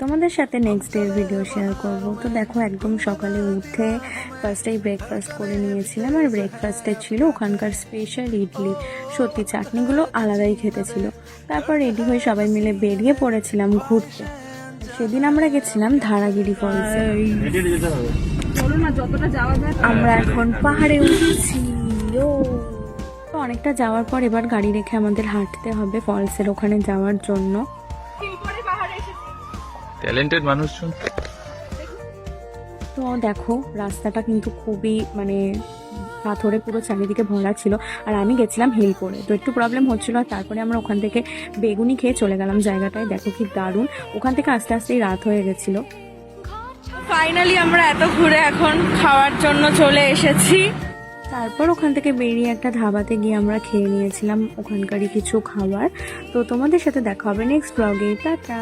তোমাদের সাথে next day video share করব। তো দেখো একদম সকালে উঠে ফার্স্টেই ব্রেকফাস্ট করে নিয়েছিলাম, আর ব্রেকফাস্টে ছিল ওখানকার স্পেশাল ইডলি। সত্যি চাটনিগুলো আলাদাই খেতে ছিল। তারপর রেডি হয়ে সবাই মিলে বেরিয়ে পড়েছিলাম ঘুরতে। সেদিন আমরা গেছিলাম ধারাগিরি ফলসে। আমরা এখন পাহাড়ে উঠছি। তো অনেকটা যাওয়ার পর এবার গাড়ি রেখে আমাদের হাঁটতে হবে ফলসের ওখানে যাওয়ার জন্য। ট্যালেন্টেড মানুষজন। তো দেখো রাস্তাটা কিন্তু খুবই পাথরে পুরো চারিদিকে ভরা ছিল, আর আমি গেছিলাম হিল করে, তো একটু প্রবলেম হচ্ছিল। আর তারপরে আমরা ওখান থেকে বেগুনি খেয়ে চলে গেলাম জায়গাটায়। দেখো কি দারুণ, ওখান থেকে আস্তে আস্তেই রাত হয়ে গেছিল। ফাইনালি আমরা এত ঘুরে এখন খাওয়ার জন্য চলে এসেছি। তারপর ওখান থেকে বেরিয়ে একটা ধাবাতে গিয়ে আমরা খেয়ে নিয়েছিলাম ওখানকারই কিছু খাবার। তো তোমাদের সাথে দেখা হবে নেক্সট ব্লগে। টাটা।